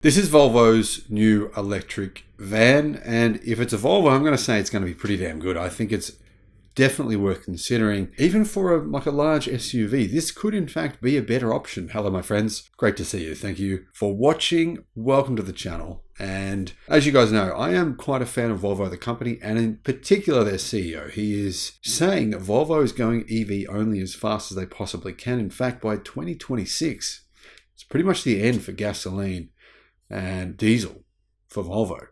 This is Volvo's new electric van, and if it's a Volvo, I'm going to say it's going to be pretty damn good. I think it's definitely worth considering. Even for a large SUV, this could in fact be a better option. Hello, my friends. Great to see you. Thank you for watching. Welcome to the channel. And as you guys know, I am quite a fan of Volvo, the company, and in particular their CEO. He is saying that Volvo is going EV only as fast as they possibly can. In fact, by 2026, it's pretty much the end for gasoline and diesel for Volvo.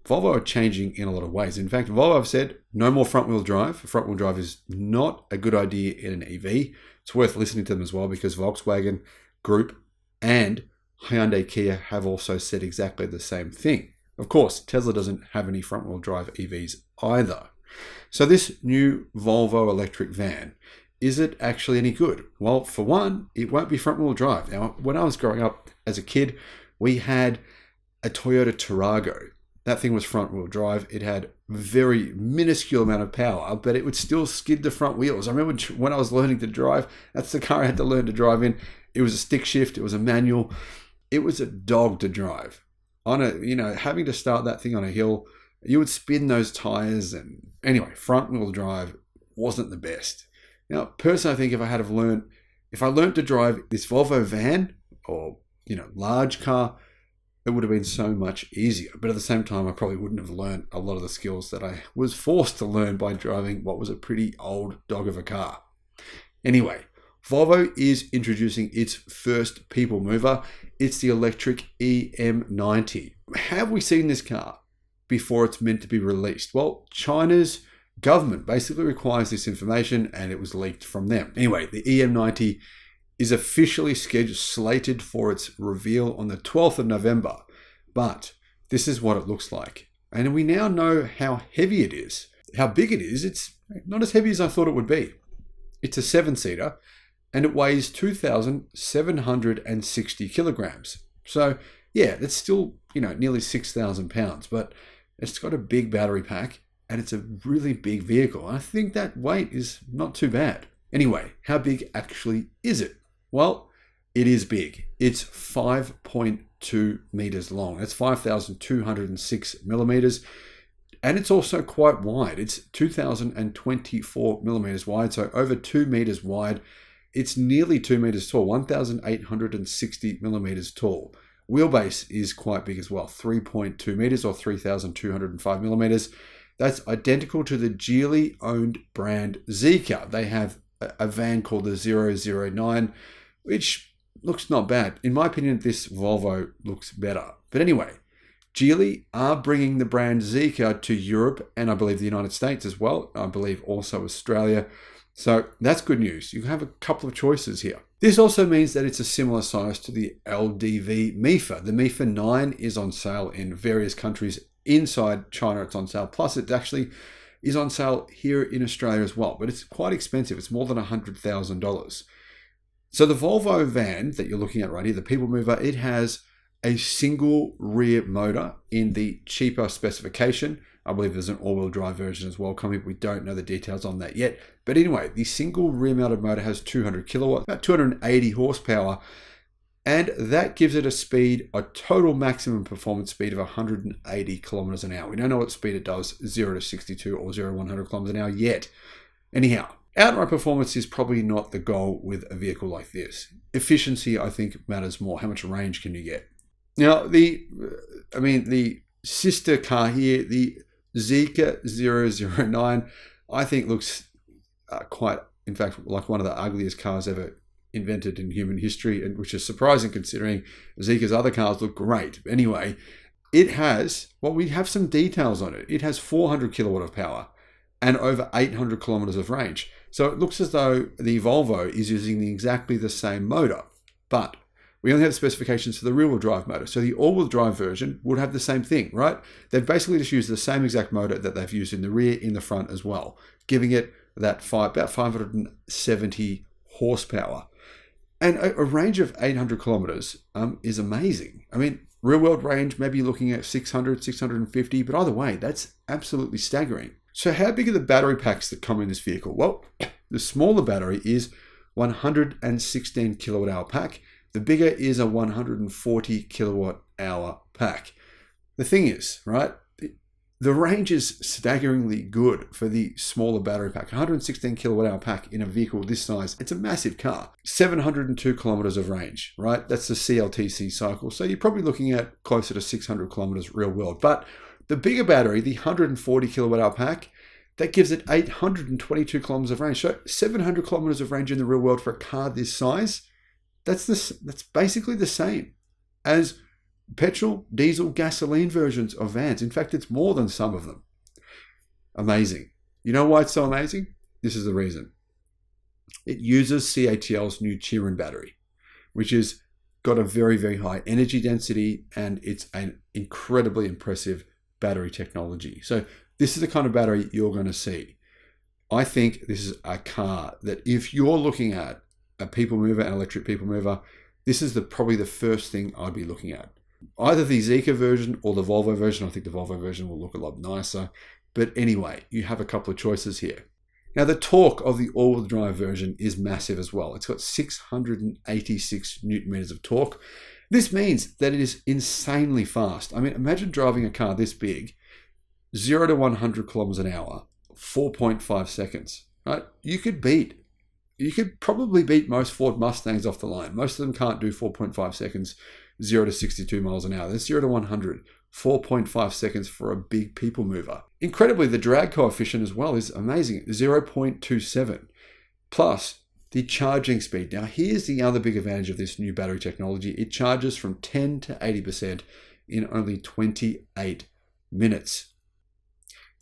Volvo are changing in a lot of ways. In fact, Volvo have said no more front-wheel drive. Front-wheel drive is not a good idea in an EV. It's worth listening to them as well because Volkswagen Group and Hyundai Kia have also said exactly the same thing. Of course, Tesla doesn't have any front-wheel drive EVs either. So this new Volvo electric van, is it actually any good? Well, for one, it won't be front-wheel drive. Now, when I was growing up as a kid, we had a Toyota Tarago. That thing was front-wheel drive. It had very minuscule amount of power, but it would still skid the front wheels. I remember when I was learning to drive, that's the car I had to learn to drive in. It was a stick shift. It was a manual. It was a dog to drive. Having to start that thing on a hill, you would spin those tires. And anyway, front-wheel drive wasn't the best. Now, personally, I think if I learned to drive this Volvo van or large car, it would have been so much easier. But at the same time, I probably wouldn't have learned a lot of the skills that I was forced to learn by driving what was a pretty old dog of a car. Anyway, Volvo is introducing its first people mover. It's the Electric EM90. Have we seen this car before it's meant to be released? Well, China's government basically requires this information and it was leaked from them. Anyway, the EM90 is officially slated for its reveal on the 12th of November. But this is what it looks like. And we now know how heavy it is. How big it is, it's not as heavy as I thought it would be. It's a 7-seater and it weighs 2,760 kilograms. So yeah, that's still, nearly 6,000 pounds, but it's got a big battery pack and it's a really big vehicle. I think that weight is not too bad. Anyway, how big actually is it? Well, it is big. It's 5.2 meters long. That's 5,206 millimeters. And it's also quite wide. It's 2,024 millimeters wide, so over 2 meters wide. It's nearly 2 meters tall, 1,860 millimeters tall. Wheelbase is quite big as well, 3.2 meters or 3,205 millimeters. That's identical to the Geely-owned brand Zeekr. They have a van called the 009, which looks not bad. In my opinion, this Volvo looks better. But anyway, Geely are bringing the brand Zeekr to Europe and I believe the United States as well. I believe also Australia. So that's good news. You have a couple of choices here. This also means that it's a similar size to the LDV MIFA. The MIFA 9 is on sale in various countries. Inside China, it's on sale. Plus, it actually is on sale here in Australia as well, but it's quite expensive. It's more than $100,000. So the Volvo van that you're looking at right here, the people mover, it has a single rear motor in the cheaper specification. I believe there's an all-wheel drive version as well coming. We don't know the details on that yet. But anyway, the single rear mounted motor has 200 kilowatts, about 280 horsepower, and that gives it a total maximum performance speed of 180 kilometers an hour. We don't know what speed it does, 0 to 62 or 0 to 100 kilometers an hour yet. Anyhow, outright performance is probably not the goal with a vehicle like this. Efficiency, I think, matters more. How much range can you get? Now, the sister car here, the Zeekr 009, I think looks in fact, like one of the ugliest cars ever invented in human history, and which is surprising considering Zeekr's other cars look great. Anyway, we have some details on it. It has 400 kilowatt of power and over 800 kilometers of range. So it looks as though the Volvo is using exactly the same motor, but we only have specifications for the rear-wheel drive motor. So the all-wheel drive version would have the same thing, right? They've basically just used the same exact motor that they've used in the rear, in the front as well, giving it about 570 horsepower. And a range of 800 kilometers is amazing. I mean, real-world range, maybe looking at 600, 650, but either way, that's absolutely staggering. So how big are the battery packs that come in this vehicle? Well, the smaller battery is 116 kilowatt hour pack. The bigger is a 140 kilowatt hour pack. The thing is, right, the range is staggeringly good for the smaller battery pack. 116 kilowatt hour pack in a vehicle this size. It's a massive car. 702 kilometers of range, right? That's the CLTC cycle. So you're probably looking at closer to 600 kilometers real world. But the bigger battery, the 140 kilowatt hour pack, that gives it 822 kilometers of range. So 700 kilometers of range in the real world for a car this size, that's basically the same as petrol, diesel, gasoline versions of vans. In fact, it's more than some of them. Amazing. You know why it's so amazing? This is the reason. It uses CATL's new Chiron battery, which has got a very, very high energy density, and it's an incredibly impressive battery technology. So this is the kind of battery you're going to see. I think this is a car that if you're looking at a people mover, an electric people mover, this is probably the first thing I'd be looking at. Either the Zeekr version or the Volvo version. I think the Volvo version will look a lot nicer. But anyway, you have a couple of choices here. Now, the torque of the all-wheel drive version is massive as well. It's got 686 newton meters of torque. This means that it is insanely fast. I mean, imagine driving a car this big, 0 to 100 kilometers an hour, 4.5 seconds, right? You could probably beat most Ford Mustangs off the line. Most of them can't do 4.5 seconds, 0 to 62 miles an hour. That's 0 to 100, 4.5 seconds for a big people mover. Incredibly, the drag coefficient as well is amazing, 0.27. Plus, the charging speed. Now, here's the other big advantage of this new battery technology. It charges from 10 to 80% in only 28 minutes.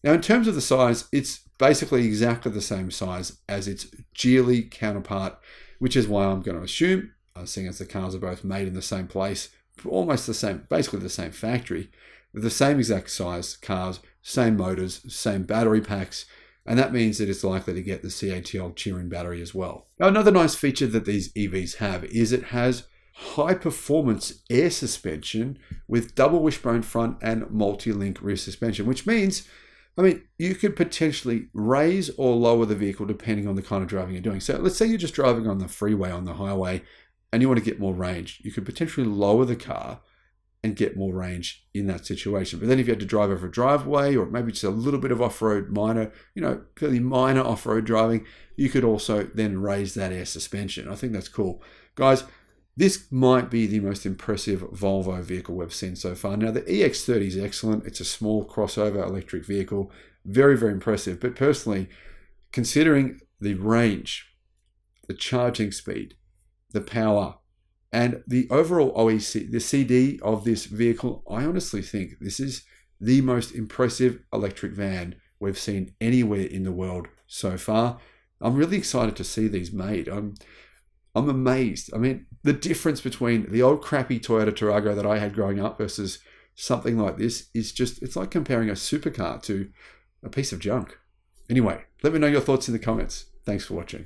Now, in terms of the size, it's basically exactly the same size as its Geely counterpart, which is why I'm going to assume, seeing as the cars are both made in the same place, almost the same, basically the same factory, with the same exact size cars, same motors, same battery packs, and that means that it's likely to get the CATL Chiron battery as well. Now, another nice feature that these EVs have is it has high-performance air suspension with double wishbone front and multi-link rear suspension, which means, you could potentially raise or lower the vehicle depending on the kind of driving you're doing. So let's say you're just driving on the freeway, on the highway, and you want to get more range. You could potentially lower the car and get more range in that situation. But then if you had to drive over a driveway or maybe just a little bit of off-road fairly minor off-road driving, you could also then raise that air suspension. I think that's cool. Guys, this might be the most impressive Volvo vehicle we've seen so far. Now, the EX30 is excellent. It's a small crossover electric vehicle. Very, very impressive. But personally, considering the range, the charging speed, the power, and the overall OEC, the CD of this vehicle, I honestly think this is the most impressive electric van we've seen anywhere in the world so far. I'm really excited to see these made. I'm amazed. The difference between the old crappy Toyota Tarago that I had growing up versus something like this is it's like comparing a supercar to a piece of junk. Anyway, let me know your thoughts in the comments. Thanks for watching.